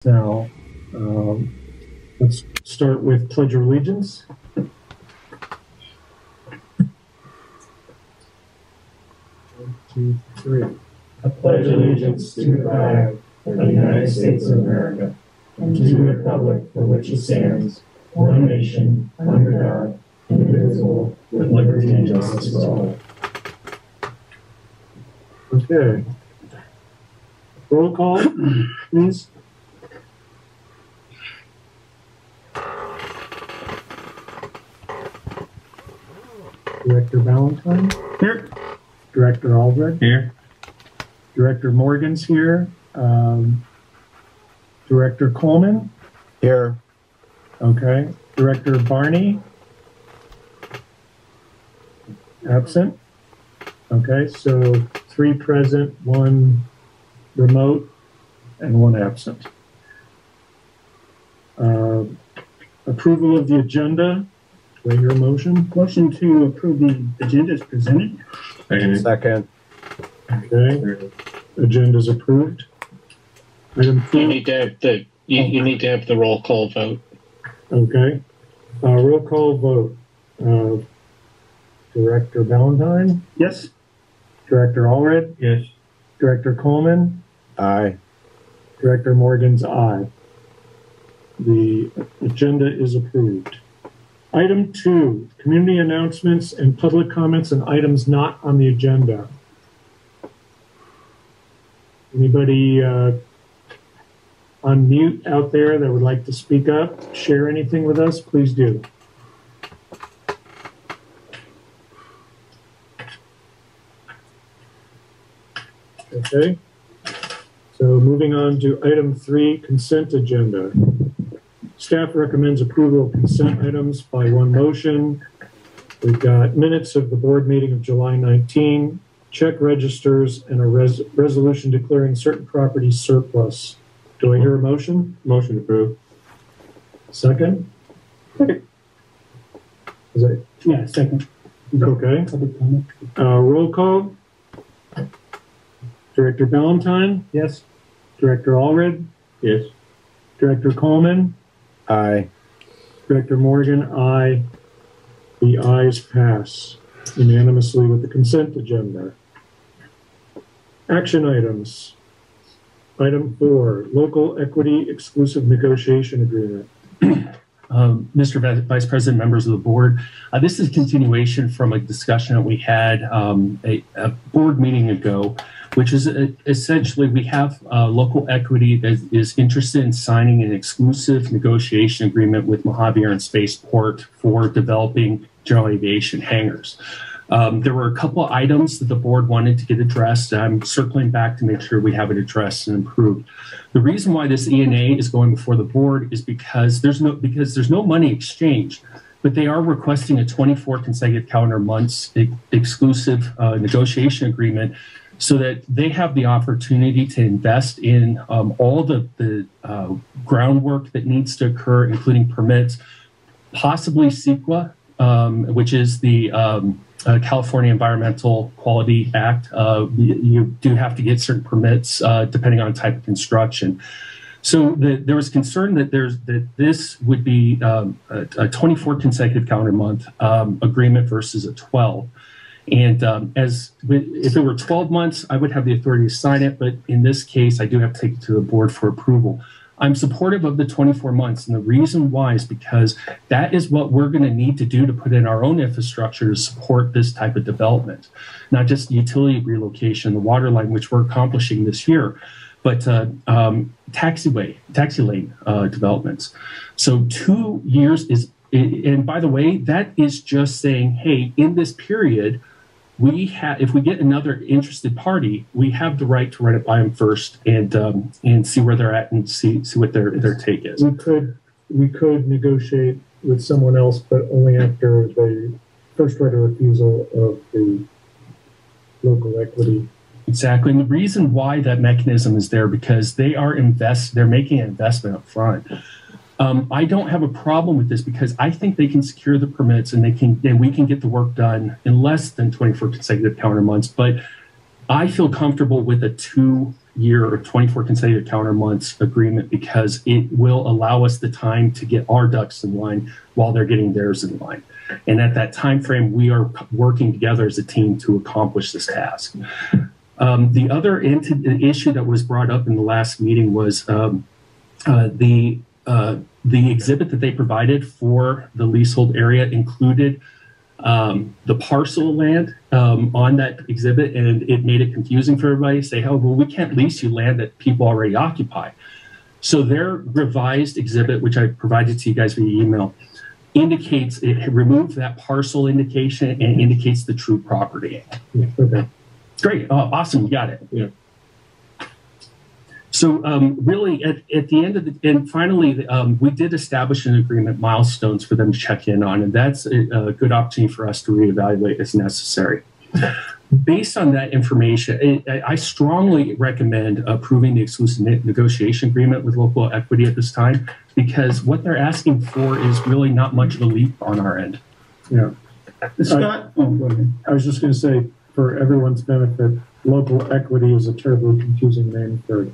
Now, let's start with Pledge of Allegiance. 1, 2, 3. I pledge allegiance to the flag of the United States of America and to the republic for which it stands, one nation, under God, indivisible, with liberty and justice for all. Okay. Roll call, please. Director Ballantyne? Here. Director Aldred? Here. Director Morgan's here. Director Coleman? Here. Okay. Director Barney? Absent? Okay, so 3 present, 1 remote, and 1 absent. Approval of the agenda. Do I hear a motion? Motion to approve the agenda is presented. Second. Okay. Agenda's approved. Item 4. You need to have the you need to have the roll call vote. Okay. Roll call vote. Director Ballantyne? Yes. Director Allred? Yes. Director Coleman? Aye. Director Morgan's aye. The agenda is approved. Item 2, community announcements and public comments on items not on the agenda. Anybody on mute out there that would like to speak up, share anything with us, please do. Okay, so moving on to item 3, consent agenda. Staff recommends approval of consent items by one motion. We've got minutes of the board meeting of July 19, check registers, and a resolution declaring certain properties surplus. Do I hear a motion? Motion approved. Second? Second. Is that Yeah, second. okay? Public comment. Roll call. Director Ballantyne? Yes. Director Allred? Yes. Director Coleman? Aye. Director Morgan, aye. The ayes pass unanimously with the consent agenda. Action items. Item 4, local equity exclusive negotiation agreement. Mr. Vice President, members of the board, this is a continuation from a discussion that we had a board meeting ago, which is essentially we have local equity that is interested in signing an exclusive negotiation agreement with Mojave Air and Spaceport for developing general aviation hangars. There were a couple of items that the board wanted to get addressed. I'm circling back to make sure we have it addressed and improved. The reason why this ENA is going before the board is because there's no money exchange, but they are requesting a 24 consecutive calendar months exclusive negotiation agreement so that they have the opportunity to invest in all the groundwork that needs to occur, including permits, possibly CEQA, which is the California Environmental Quality Act. You do have to get certain permits depending on type of construction. So there was concern that this would be a 24 consecutive calendar month agreement versus a 12. And if it were 12 months, I would have the authority to sign it. But in this case, I do have to take it to the board for approval. I'm supportive of the 24 months. And the reason why is because that is what we're going to need to do to put in our own infrastructure to support this type of development, not just utility relocation, the water line, which we're accomplishing this year, but taxi lane developments. So 2 years is, and by the way, that is just saying, hey, in this period, if we get another interested party, we have the right to run it by them first and see where they're at and see what their take is. We could negotiate with someone else, but only after the first right of refusal of the local equity. Exactly, and the reason why that mechanism is there because they're making an investment up front. I don't have a problem with this because I think they can secure the permits and we can get the work done in less than 24 consecutive calendar months. But I feel comfortable with a 2 year or 24 consecutive calendar months agreement because it will allow us the time to get our ducks in line while they're getting theirs in line. And at that time frame, we are working together as a team to accomplish this task. The other issue that was brought up in the last meeting was the exhibit that they provided for the leasehold area included the parcel land on that exhibit, and it made it confusing for everybody to say, oh, well, we can't lease you land that people already occupy. So their revised exhibit, which I provided to you guys via email, indicates it removed that parcel indication and indicates the true property. Yeah, okay. Great. Oh, awesome. You got it. Yeah. So really at the end of and finally, we did establish an agreement milestones for them to check in on, and that's a good opportunity for us to reevaluate as necessary. Based on that information, I strongly recommend approving the exclusive negotiation agreement with local equity at this time, because what they're asking for is really not much of a leap on our end. Yeah. Scott, oh, go ahead. I was just going to say, for everyone's benefit, local equity is a terribly confusing name for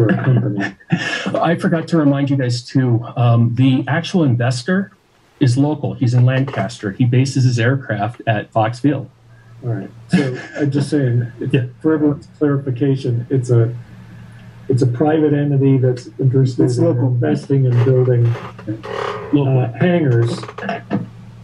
a company. I forgot to remind you guys too, the actual investor is local. He's in Lancaster. He bases his aircraft at Fox Field. All right. So I'm just saying, for everyone's clarification, it's a private entity that's interested in investing and building hangars.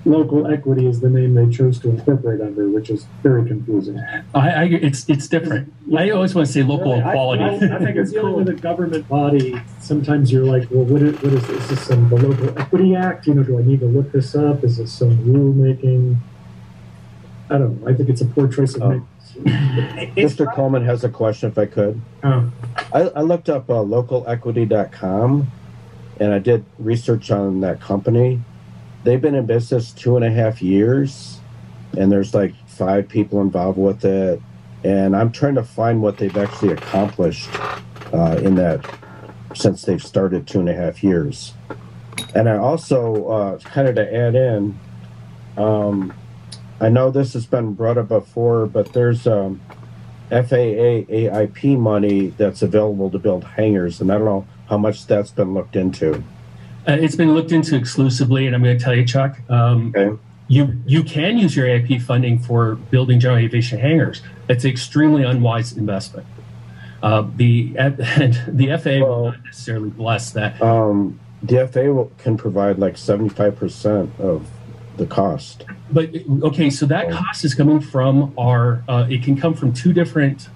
Local equity is the name they chose to incorporate under, which is very confusing. It's different. I always want to say local equality. I think it's dealing with a government body. Sometimes you're like, well, what is this? Is this the Local Equity Act? Do I need to look this up? Is this some rulemaking? I don't know. I think it's a poor choice of names. Mr. Coleman has a question, if I could. I looked up localequity.com, and I did research on that company. They've been in business 2.5 years, and there's like 5 people involved with it. And I'm trying to find what they've actually accomplished in that since they've started 2.5 years. And I also kind of to add in, I know this has been brought up before, but there's FAA AIP money that's available to build hangars, and I don't know how much that's been looked into. It's been looked into exclusively, and I'm going to tell you, Chuck, Okay. you can use your AIP funding for building general aviation hangars. It's an extremely unwise investment. The FAA will not necessarily bless that. The FAA can provide like 75% of the cost. But okay, so that cost is coming from it can come from 2 different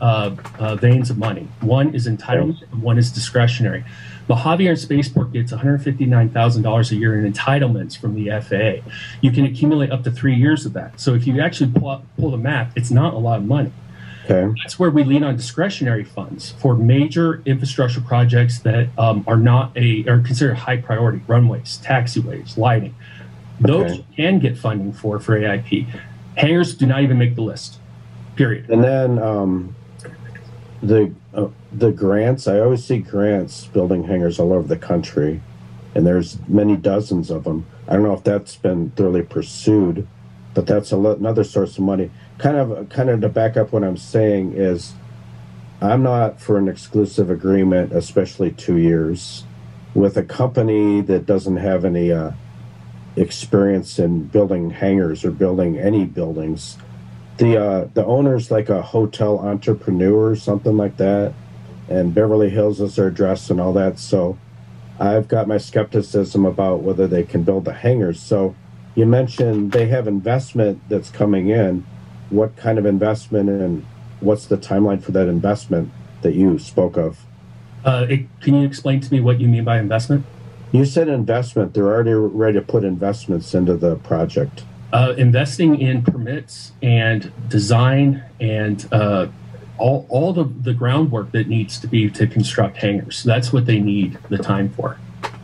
veins of money. One is entitlement, and one is discretionary. Mojave and Spaceport gets $159,000 a year in entitlements from the FAA. You can accumulate up to 3 years of that. So if you actually pull the math, it's not a lot of money. Okay. That's where we lean on discretionary funds for major infrastructure projects that are considered high priority: runways, taxiways, lighting. Those you can get funding for AIP. Hangars do not even make the list. Period. And then the grants, I always see grants building hangars all over the country, and there's many dozens of them. I don't know if that's been thoroughly pursued, but that's another source of money. Kind of to back up what I'm saying is, I'm not for an exclusive agreement, especially 2 years, with a company that doesn't have any experience in building hangars or building any buildings. The owner's like a hotel entrepreneur or something like that, and Beverly Hills is their address and all that. So I've got my skepticism about whether they can build the hangars. So you mentioned they have investment that's coming in. What kind of investment, and what's the timeline for that investment that you spoke of? Can you explain to me what you mean by investment? You said investment. They're already ready to put investments into the project. Investing in permits and design and all the groundwork that needs to be to construct hangars. That's what they need the time for.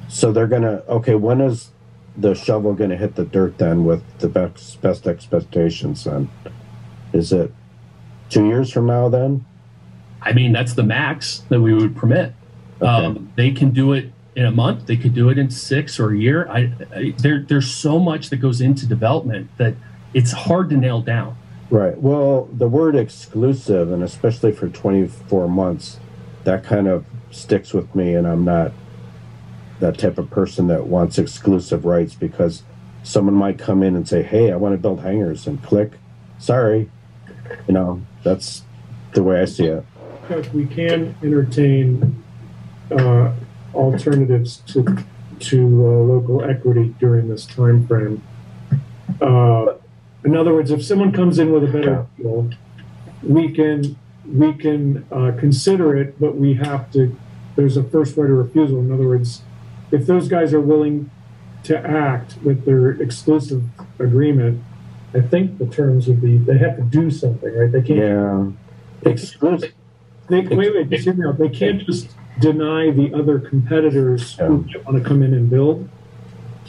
So they're when is the shovel gonna hit the dirt then, with the best expectations then? Is it 2 years from now then? I mean, that's the max that we would permit. Okay. They can do it in a month. They could do it in 6 or a year. There's so much that goes into development that it's hard to nail down. Right. Well, the word exclusive, and especially for 24 months, that kind of sticks with me, and I'm not that type of person that wants exclusive rights, because someone might come in and say, hey, I want to build hangars, and click, sorry. You know, that's the way I see it. We can entertain alternatives to local equity during this time frame. In other words, if someone comes in with a better deal, we can consider it, but we have to. There's a first right of refusal. In other words, if those guys are willing to act with their exclusive agreement, I think the terms would be they have to do something, right? They can't. Yeah. Exclusive. Wait. Just hear me out. They can't just deny the other competitors who want to come in and build.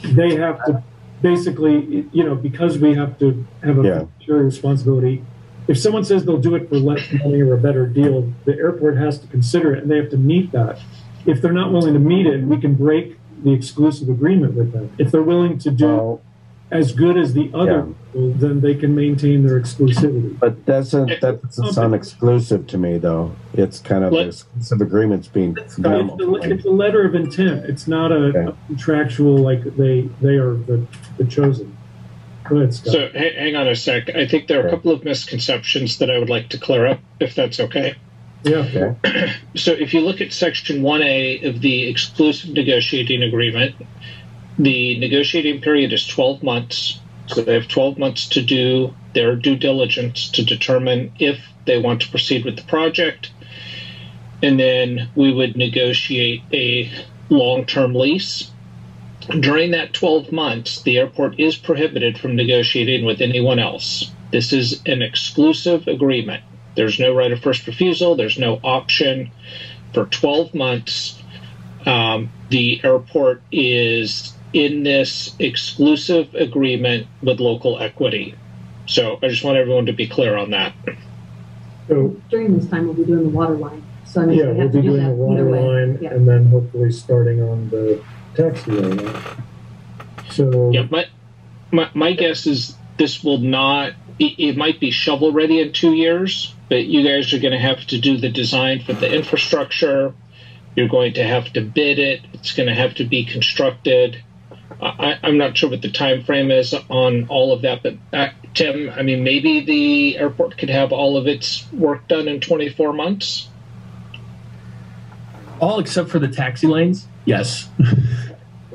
They have to basically, because we have to have a fiduciary responsibility. If someone says they'll do it for less money or a better deal, the airport has to consider it, and they have to meet that. If they're not willing to meet it, we can break the exclusive agreement with them. If they're willing to do as good as the other people, then they can maintain their exclusivity. But that doesn't sound exclusive to me, though. It's kind of exclusive agreements being. It's a letter of intent. It's not a contractual like they are the chosen. Go ahead, Scott. So hang on a sec. I think there are a couple of misconceptions that I would like to clear up, if that's okay. Yeah. Okay. So if you look at Section 1A of the exclusive negotiating agreement, the negotiating period is 12 months. So they have 12 months to do their due diligence to determine if they want to proceed with the project. And then we would negotiate a long-term lease. During that 12 months, the airport is prohibited from negotiating with anyone else. This is an exclusive agreement. There's no right of first refusal. There's no option. For 12 months, the airport is in this exclusive agreement with local equity. So I just want everyone to be clear on that. So during this time, we'll be doing the water line. So we we'll have be to do doing that the water line, and then hopefully starting on the taxiway. So yeah, my guess is this will not. It might be shovel ready in 2 years, but you guys are going to have to do the design for the infrastructure. You're going to have to bid it. It's going to have to be constructed. I'm not sure what the time frame is on all of that, but Tim, I mean, maybe the airport could have all of its work done in 24 months. All except for the taxi lanes? Yes.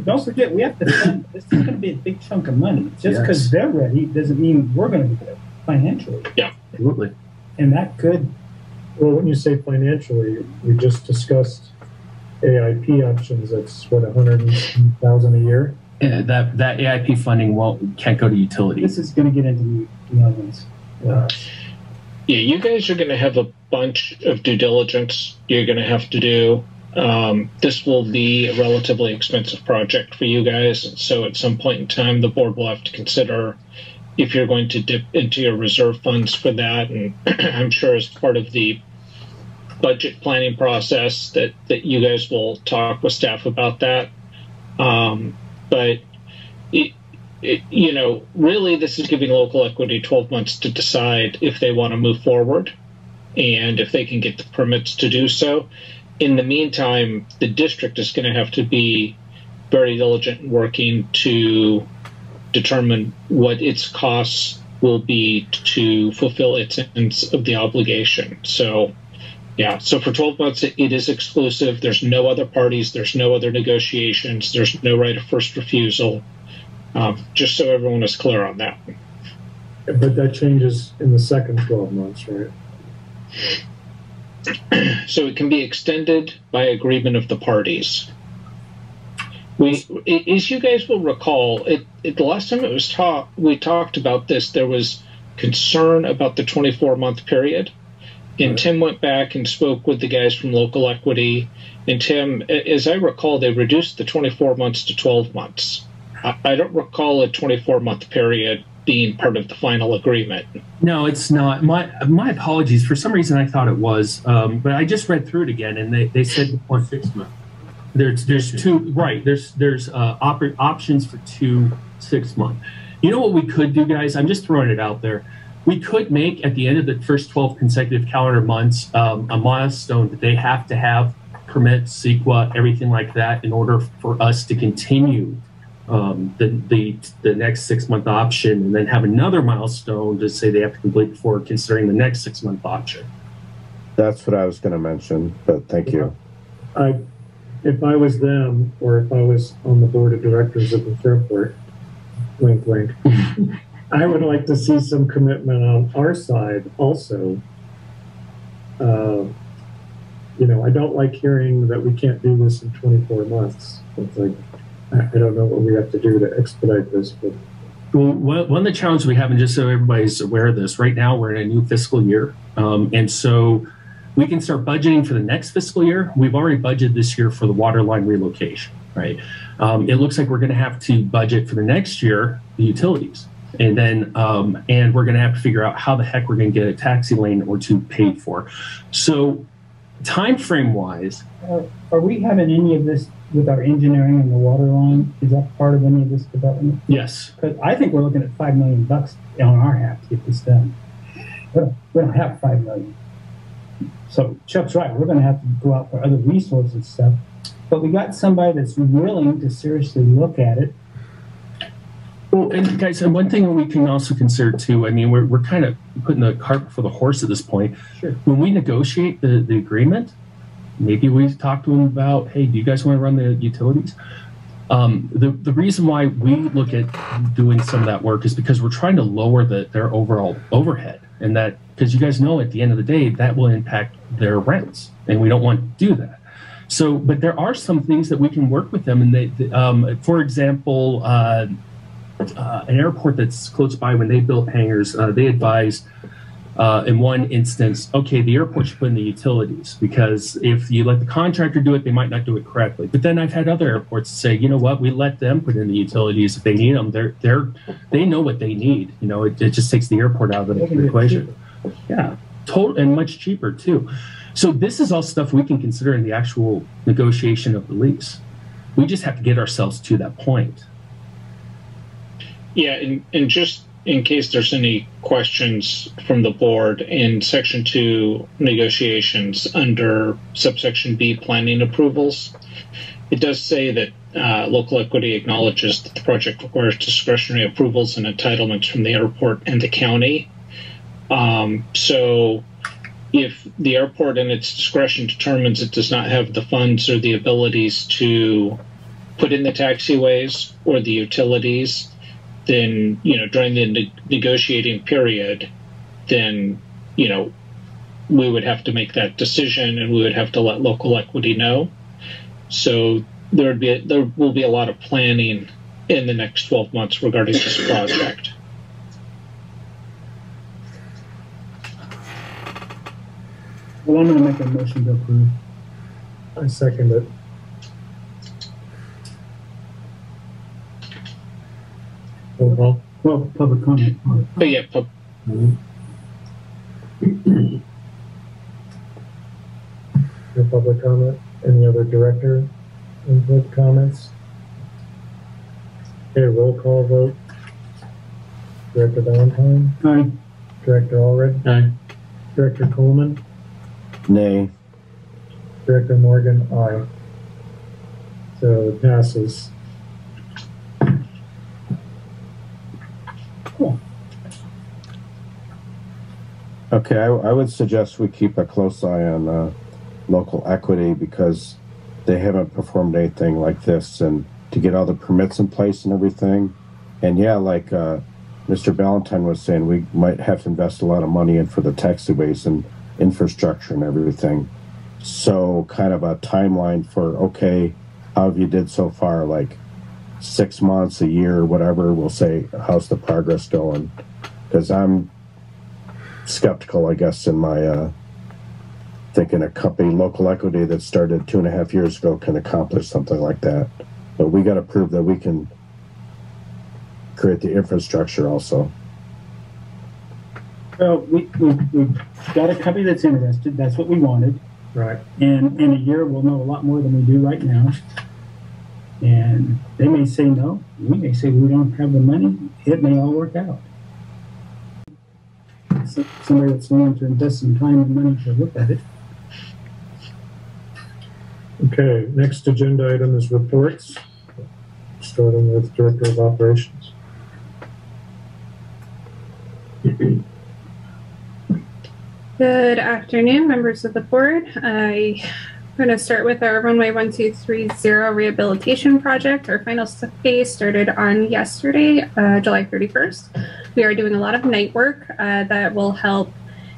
Don't forget, we have to spend, this is going to be a big chunk of money. Just because they're ready doesn't mean we're going to be ready financially. Yeah, absolutely. And that could. Well, when you say financially, we just discussed AIP options. That's what, $100,000 a year. Yeah, that AIP funding can't go to utilities. This is going to get into the other ones. Yeah, you guys are going to have a bunch of due diligence you're going to have to do. This will be a relatively expensive project for you guys. So at some point in time, the board will have to consider if you're going to dip into your reserve funds for that. And I'm sure as part of the budget planning process that you guys will talk with staff about that. But really this is giving local equity 12 months to decide if they want to move forward and if they can get the permits to do so. In the meantime, the district is going to have to be very diligent in working to determine what its costs will be to fulfill its end of the obligation. So, yeah, so for 12 months, it is exclusive. There's no other parties. There's no other negotiations. There's no right of first refusal. Just so everyone is clear on that. But that changes in the second 12 months, right? So it can be extended by agreement of the parties. As you guys will recall, the last time it was we talked about this, there was concern about the 24-month period. And right. Tim went back and spoke with the guys from local equity. And Tim, as I recall, they reduced the 24 months to 12 months. I don't recall a 24-month period being part of the final agreement. No, it's not. My apologies. For some reason, I thought it was. But I just read through it again, and they said 6 months. There's two, right. There's options for 2 6 months. You know what we could do, guys? I'm just throwing it out there. We could make, at the end of the first 12 consecutive calendar months, a milestone that they have to have permits, CEQA, everything like that, in order for us to continue the next 6-month option, and then have another milestone to say they have to complete before considering the next 6-month option. That's what I was going to mention, but thank you. If I was them, or if I was on the board of directors of the Fairport, wink, wink, I would like to see some commitment on our side also. You know, I don't like hearing that we can't do this in 24 months. It's like, I don't know what we have to do to expedite this, but. Well, one of the challenges we have, and just so everybody's aware of this, right now we're in a new fiscal year. And so we can start budgeting for the next fiscal year. We've already budgeted this year for the water line relocation, right? It looks like we're going to have to budget for the next year, the utilities. And then, and we're going to have to figure out how the heck we're going to get a taxi lane or two paid for. So time frame wise. Are we having any of this with our engineering and the water line? Is that part of any of this development? Yes. Because I think we're looking at $5 million on our half to get this done. We don't have $5 million. So Chuck's right. We're going to have to go out for other resources and stuff. But we got somebody that's willing to seriously look at it. Well, and guys, and one thing we can also consider too, I mean, we're kind of putting the cart before the horse at this point. Sure. When we negotiate the agreement, maybe we talk to them about, hey, do you guys want to run the utilities? The reason why we look at doing some of that work is because we're trying to lower their overall overhead. And that, because you guys know at the end of the day, that will impact their rents. And we don't want to do that. So, but there are some things that we can work with them. And for example, an airport that's close by, when they built hangars, they advised in one instance, okay, the airport should put in the utilities, because if you let the contractor do it, they might not do it correctly. But then I've had other airports say, you know what, we let them put in the utilities if they need them. They know what they need. You know, it just takes the airport out of the equation. Yeah, and much cheaper too. So this is all stuff we can consider in the actual negotiation of the lease. We just have to get ourselves to that point. Yeah, and just in case there's any questions from the board, in Section 2 negotiations under subsection B, planning approvals, it does say that local equity acknowledges that the project requires discretionary approvals and entitlements from the airport and the county. So if the airport in its discretion determines it does not have the funds or the abilities to put in the taxiways or the utilities, then, you know, during the negotiating period, then, you know, we would have to make that decision and we would have to let local equity know. So there will be a lot of planning in the next 12 months regarding this project. Well, I'm going to make a motion to approve. I second it. Well, public comment. But yeah, your public comment. Any other director input comments? Okay, roll call vote. Director Valentine. Aye. Director Allred. Aye. Director Coleman. Nay. Director Morgan. Aye. So it passes. Cool. Okay, I would suggest we keep a close eye on local equity, because they haven't performed anything like this, and to get all the permits in place and everything. And yeah, like Mr. Valentine was saying, we might have to invest a lot of money in for the taxiways and infrastructure and everything. So kind of a timeline for, okay, how have you did so far? Like 6 months, a year, whatever. We'll say, how's the progress going? Because I'm skeptical, I guess, in my thinking a company, local equity that started 2.5 years ago, can accomplish something like that. But we got to prove that we can create the infrastructure also. Well, we've got a company that's interested. That's what we wanted. Right. And in a year, we'll know a lot more than we do right now. And they may say no. We may say we don't have the money. It may all work out. somebody that's willing to invest some time and money to look at it. Okay, next agenda item is reports, starting with Director of Operations. Good afternoon, members of the board. I'm going to start with our runway 1230 rehabilitation project. Our final phase started on yesterday, July 31st. We are doing a lot of night work that will help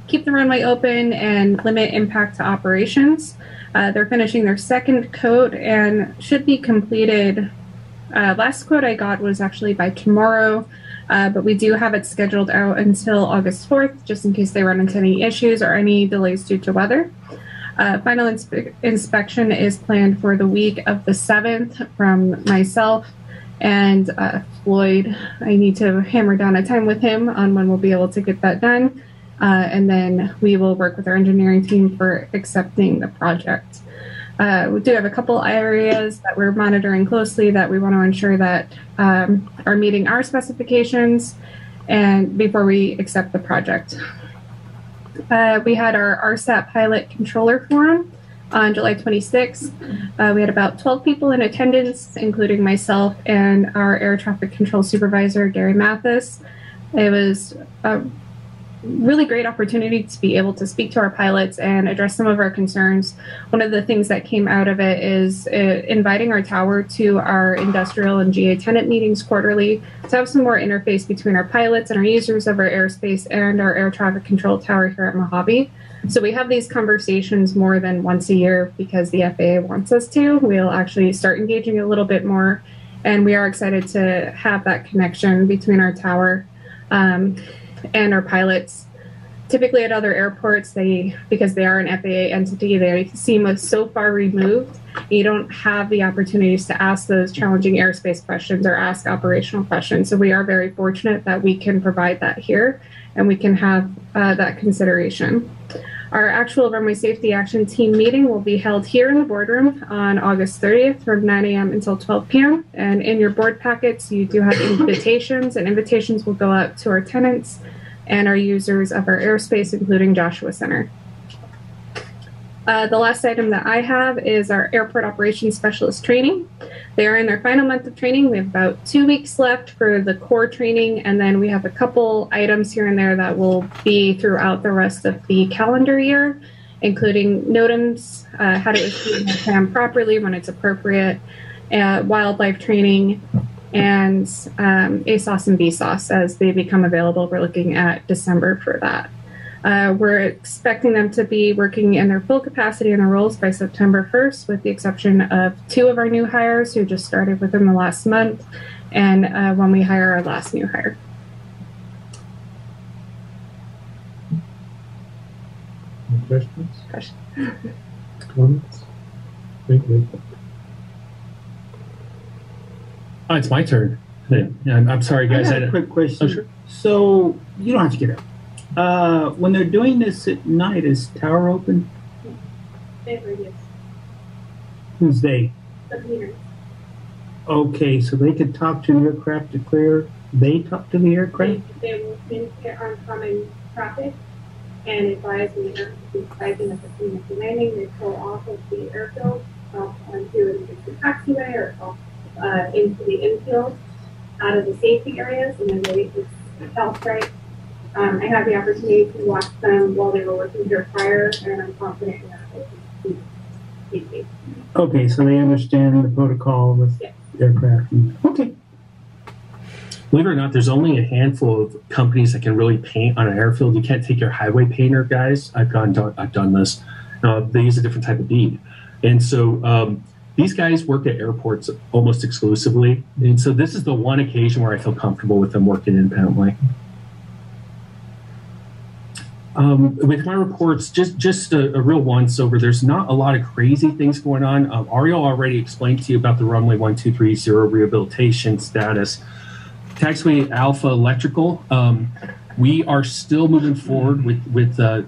keep the runway open and limit impact to operations. They're finishing their second coat and should be completed. Last quote I got was actually by tomorrow, but we do have it scheduled out until August 4th, just in case they run into any issues or any delays due to weather. Final inspection is planned for the week of the 7th from myself and Floyd. I need to hammer down a time with him on when we'll be able to get that done. And then we will work with our engineering team for accepting the project. We do have a couple areas that we're monitoring closely that we want to ensure that are meeting our specifications and before we accept the project. We had our RSAT pilot controller forum on July 26th. We had about 12 people in attendance, including myself and our air traffic control supervisor, Gary Mathis. It was a really great opportunity to be able to speak to our pilots and address some of our concerns. One of the things that came out of it is inviting our tower to our industrial and GA tenant meetings quarterly to have some more interface between our pilots and our users of our airspace and our air traffic control tower here at Mojave. So we have these conversations more than once a year because the FAA wants us to. We'll actually start engaging a little bit more, and we are excited to have that connection between our tower and our pilots. Typically at other airports, because they are an FAA entity, they seem so far removed. You don't have the opportunities to ask those challenging airspace questions or ask operational questions. So we are very fortunate that we can provide that here and we can have that consideration. Our actual runway safety action team meeting will be held here in the boardroom on August 30th from 9 a.m. until 12 p.m. And in your board packets, you do have invitations, and invitations will go out to our tenants and our users of our airspace, including Joshua Center. The last item that I have is our airport operations specialist training. They are in their final month of training. We have about 2 weeks left for the core training, and then we have a couple items here and there that will be throughout the rest of the calendar year, including NOTAMs, how to issue a plan properly when it's appropriate, wildlife training, and ASOS and BSOS as they become available. We're looking at December for that. We're expecting them to be working in their full capacity in their roles by September 1st, with the exception of 2 of our new hires who just started within the last month, and when we hire our last new hire. Any questions? Comments? Thank you. It's my turn. Yeah, I'm sorry, guys. I have a quick question. Oh, sure. So you don't have to get up. When they're doing this at night, is tower open? Yes. Who's they? The cleaners. Okay, so they could talk to an aircraft to clear. They talk to the aircraft. They will communicate on common traffic and advise the advising of the plane of the landing. They pull off of the airfield onto the taxiway or off into the infield out of the safety areas, and then they health strike. I had the opportunity to watch them while they were working here prior, and I'm confident in that safety. Okay, so they understand the protocol with aircraft. Okay. Believe it or not, there's only a handful of companies that can really paint on an airfield. You can't take your highway painter guys. I've done this. They use a different type of bead, and so these guys work at airports almost exclusively. And so this is the one occasion where I feel comfortable with them working independently. With my reports, just a real once-over. There's not a lot of crazy things going on. Ariel already explained to you about the runway 1230 rehabilitation status. Taxiway Alpha Electrical, we are still moving forward with the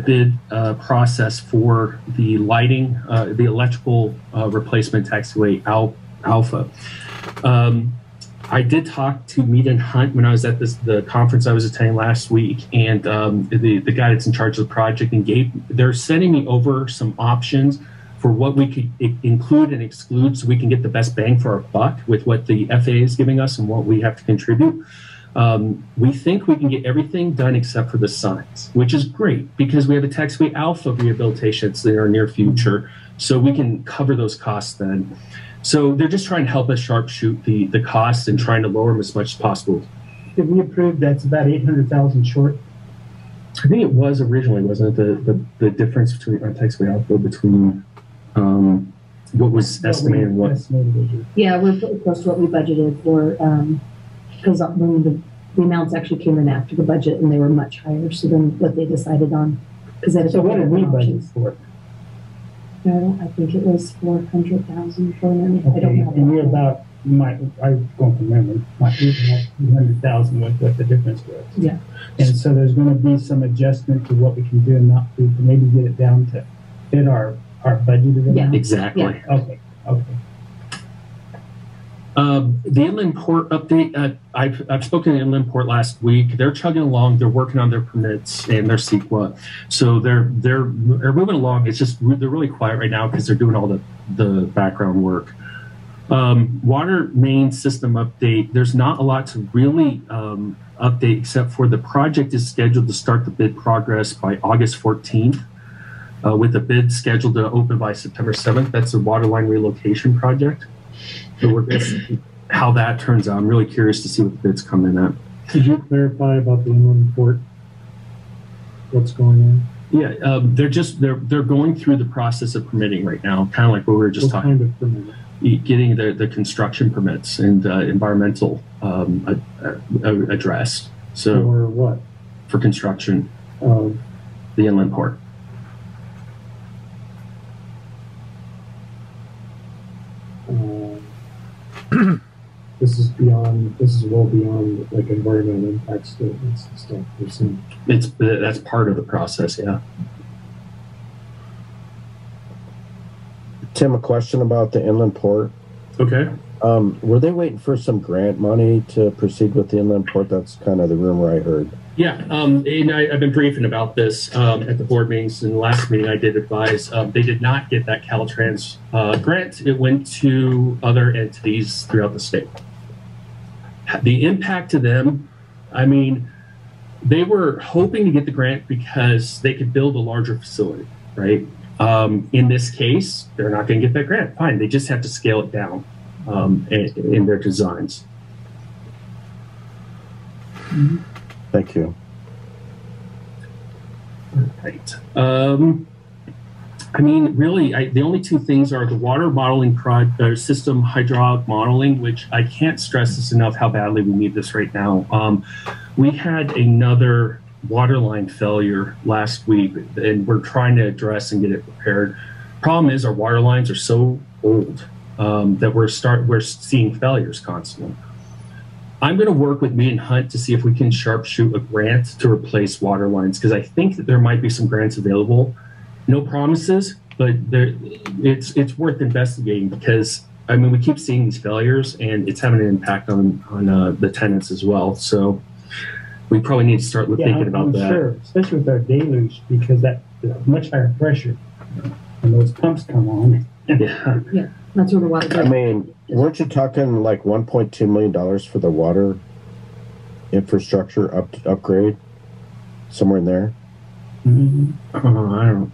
bid process for the lighting, the electrical replacement taxiway Alpha. I did talk to Mead and Hunt when I was at the conference I was attending last week, and the guy that's in charge of the project, and they're sending me over some options for what we could include and exclude, so we can get the best bang for our buck with what the FAA is giving us and what we have to contribute. We think we can get everything done except for the signs, which is great because we have a taxiway alpha rehabilitation that's in our near future, so we can cover those costs then. So they're just trying to help us sharpshoot the costs and trying to lower them as much as possible. Did we approve that's about 800,000 short? I think it was originally, wasn't it, the difference between our taxiway alpha between what was estimated and what? Yeah, we're pretty close to what we budgeted for, because the amounts actually came in after the budget and they were much higher so than what they decided on. So what did we budget for? No, I think it was 400,000 for them. Okay. I don't know. And we're about, I'm going from memory, might be 200,000 was what the difference was. Yeah. And so there's going to be some adjustment to what we can do and not do to maybe get it down to fit our budgeted amount. Yeah. Exactly. Yeah. Okay. The Inland Port update, I've spoken to Inland Port last week. They're chugging along. They're working on their permits and their CEQA. So they're moving along. It's just they're really quiet right now because they're doing all the background work. Water main system update. There's not a lot to really update except for the project is scheduled to start the bid progress by August 14th. With the bid scheduled to open by September 7th. That's a water line relocation project. So how that turns out. I'm really curious to see what the bids come in at. Could you clarify about the inland port? What's going on? Yeah, they're going through the process of permitting right now, kind of like what we were just talking. What kind of permitting? Getting the construction permits and environmental addressed. So for what? For construction of the inland port. This is well beyond like environmental impact statements and stuff. That's part of the process, yeah. Tim, a question about the inland port. Okay. Were they waiting for some grant money to proceed with the inland port? That's kind of the rumor I heard. Yeah, and I've been briefing about this at the board meetings. In the last meeting, I did advise they did not get that Caltrans grant. It went to other entities throughout the state. The impact to them, I mean, they were hoping to get the grant because they could build a larger facility, right? In this case, they're not going to get that grant. Fine, they just have to scale it down in their designs. Mm-hmm. Thank you. Right. I mean, really, the only two things are the water modeling system hydraulic modeling, which I can't stress this enough how badly we need this right now. We had another water line failure last week, and we're trying to address and get it repaired. Problem is, our water lines are so old that we're seeing failures constantly. I'm going to work with Mead and Hunt to see if we can sharpshoot a grant to replace water lines, because I think that there might be some grants available. No promises, but it's worth investigating, because I mean, we keep seeing these failures and it's having an impact on the tenants as well. So we probably need to start thinking about that. Sure, especially with our deluge, because that much higher pressure when those pumps come on. Yeah. Yeah, that's where the water goes. I mean, weren't you talking like $1.2 million for the water infrastructure upgrade? Somewhere in there? Mm-hmm. I don't know.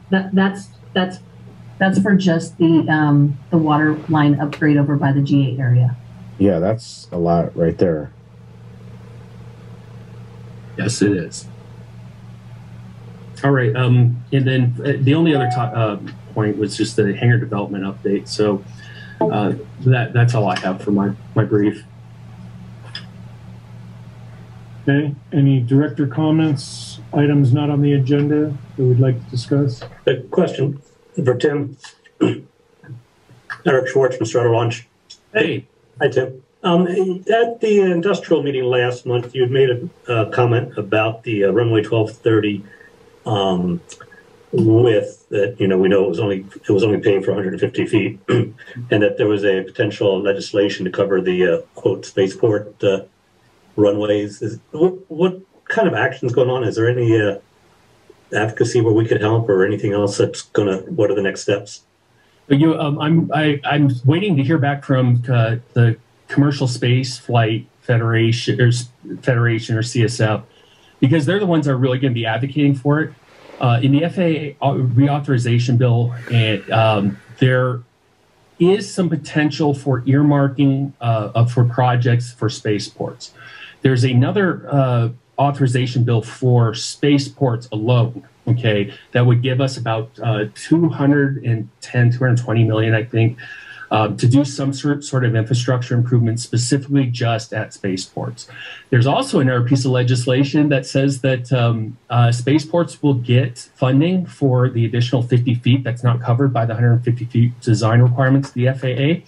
That's for just the water line upgrade over by the G8 area. Yeah, that's a lot right there. Yes, it is. All right. And then the only other point was just the hangar development update. So that's all I have for my brief. Okay. Any director comments, items not on the agenda that we'd like to discuss? A question for Tim. Eric Schwartz, Mr. Auto Launch. Hey. Hi, Tim. At the industrial meeting last month, you had made a comment about the runway 1230 with that, we know it was only paved for 150 feet, and that there was a potential legislation to cover the quote spaceport runways. What kind of action's going on? Is there any advocacy where we could help, or anything else that's what are the next steps? I'm waiting to hear back from the Commercial Space Flight Federation or CSF, because they're the ones that are really going to be advocating for it. In the FAA reauthorization bill, there is some potential for earmarking for projects for spaceports. There's another authorization bill for spaceports alone, okay, that would give us about 220 million, I think, to do some sort of infrastructure improvement specifically just at spaceports. There's also another piece of legislation that says that spaceports will get funding for the additional 50 feet that's not covered by the 150 feet design requirements of the FAA.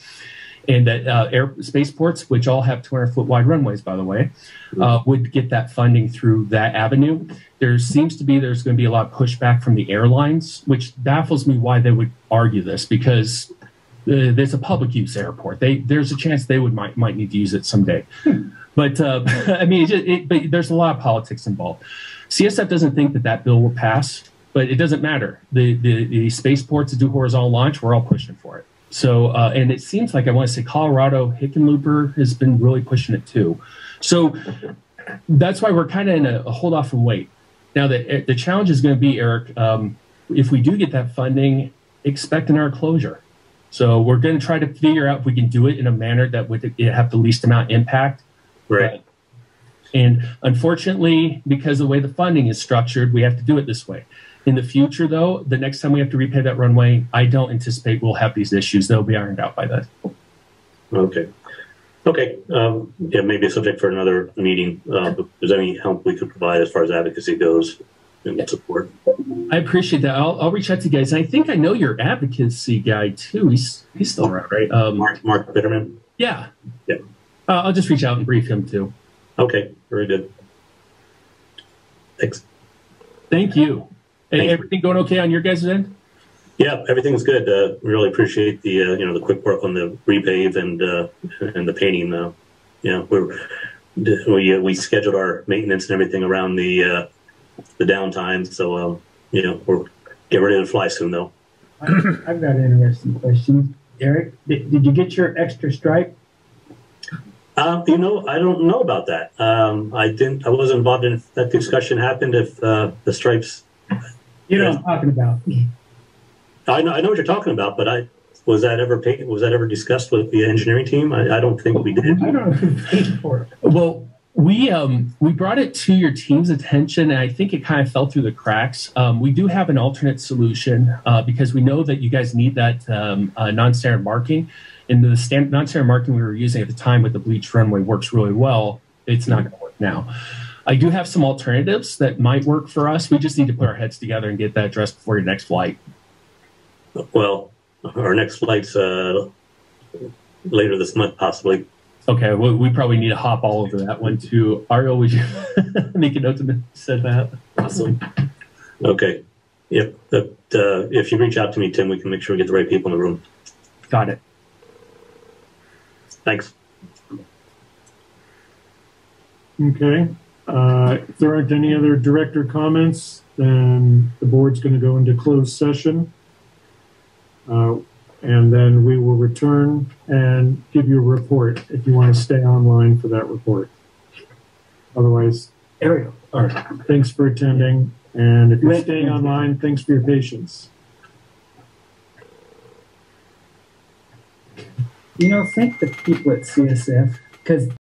And that spaceports, which all have 200-foot wide runways, by the way, would get that funding through that avenue. There's going to be a lot of pushback from the airlines, which baffles me why they would argue this, because there's a public use airport. There's a chance they might need to use it someday. But but there's a lot of politics involved. CSF doesn't think that bill will pass, but it doesn't matter. The spaceports to do horizontal launch, we're all pushing for it. So, and it seems like, I want to say Colorado, Hickenlooper has been really pushing it too. So that's why we're kind of in a hold off and wait. Now, the challenge is going to be, Eric, if we do get that funding, expect an air closure. So we're going to try to figure out if we can do it in a manner that would have the least amount of impact. Right. And unfortunately, because of the way the funding is structured, we have to do it this way. In the future, though, the next time we have to repay that runway, I don't anticipate we'll have these issues. They'll be ironed out by then. Okay. Maybe a subject for another meeting. If there's any help we could provide as far as advocacy goes and support. I appreciate that. I'll reach out to you guys. And I think I know your advocacy guy, too. He's still around, right? Mark Bitterman? Yeah. Yeah. I'll just reach out and brief him, too. Okay. Very good. Thanks. Thank you. Hey, everything going okay on your guys' end? Yeah, everything's good. We really appreciate the quick work on the repave and the painting. We scheduled our maintenance and everything around the downtime. So we're getting ready to fly soon, though. I've got an interesting question, Eric. Did you get your extra stripe? I don't know about that. I wasn't involved in if that discussion happened. If the stripes. You know what I'm talking about. I know what you're talking about, but was that ever discussed with the engineering team? I don't think we did. I don't know who paid for it. Well, we brought it to your team's attention, and I think it kind of fell through the cracks. We do have an alternate solution because we know that you guys need that non-standard marking, and the non-standard marking we were using at the time with the bleached runway works really well. It's not going to work now. I do have some alternatives that might work for us. We just need to put our heads together and get that addressed before your next flight. Well, our next flight's later this month, possibly. Okay, well, we probably need to hop all over that one too. Ariel, would you make a note to said that? Awesome. Okay. Yep. If you reach out to me, Tim, we can make sure we get the right people in the room. Got it. Thanks. Okay. If there aren't any other director comments, then the board's going to go into closed session. And then we will return and give you a report if you want to stay online for that report. Otherwise, Ariel. All right. Thanks for attending. And if you're staying online, thanks for your patience. Thank the people at CSF, because